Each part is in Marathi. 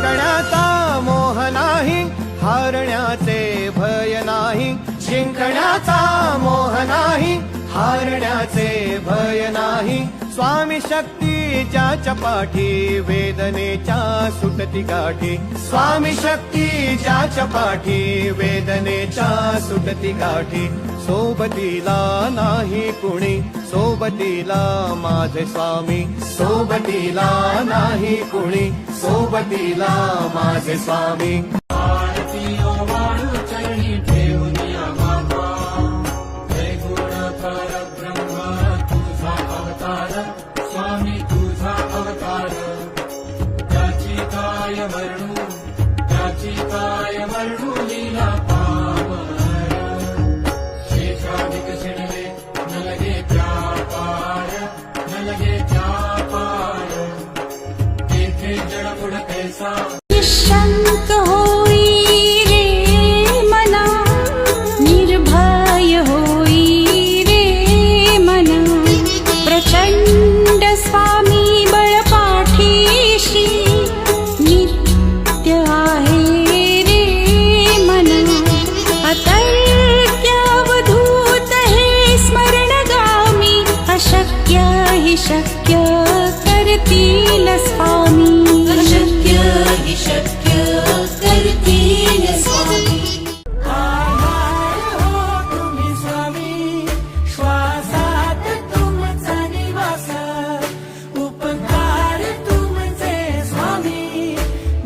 जिंकण्याचा मोह नाही, हारण्याचे भय नाही. जिंकण्याचा मोह नाही, हारण्याचे भय नाही. स्वामी शक्ती ज्याच्या पाठी, वेदनेच्या सुटती गाठी. स्वामी शक्ती ज्याच्या पाठी, वेदनेच्या सुटती गाठी. सोबतीला नाही कुणी, सोबतीला माझे स्वामी. सोबतीला नाही कुणी, सोबतीला माझे स्वामी. स्वामी तुझा अवतार, त्याची काय वर्णू, त्याची काय वर्णू लीला पावन. शेषाधिक शिणले न लगे त्या पार, न लगे त्या पार. तेथे जडपुड कैसा निशंक होई रे मना, निर्भय होई रे मना. प्रचंड स्वामी बळपाठीशी, नित्य आहे रे मना. अतर्क्य अवधूत हे स्मरणगामी, अशक्य हि शक्य करतील स्वामी. अशक्य हि शक्य करतील स्वामी. आधार हो तुम्ही स्वामी, श्वासात तुमचा निवास. उपकार तुमचे स्वामी,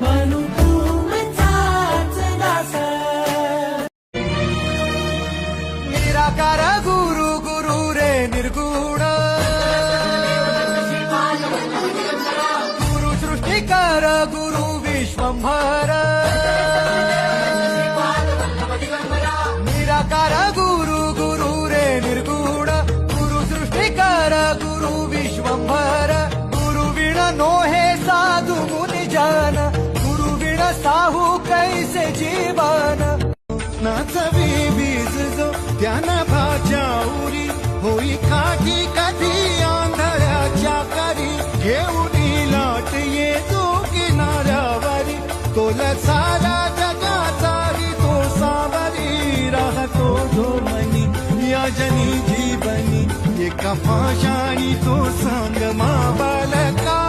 बनू तुमचाच दास. निराकार गुरु गुरु रे निर्गुण, गुरु सृष्टिकार गुरु विश्वंभर. निराकार गुरु गुरु रे निर्गुण, गुरु सृष्टिकार गुरु विश्वंभर. गुरु विण नोहे साधु मुनि जन, गुरु विण साहू कैसे जीवन. नाचवी बीज जो त्याना भाच्या उरी, होई काठी कधी आंधळ्याच्या करी. घेऊन लाट येतो किनाऱ्यावरी, तोला सारा जगाचारी तो सावरी. राहतो धोमनी या जनी जीवनी, एका पाशाणी तो सांग मा बालका.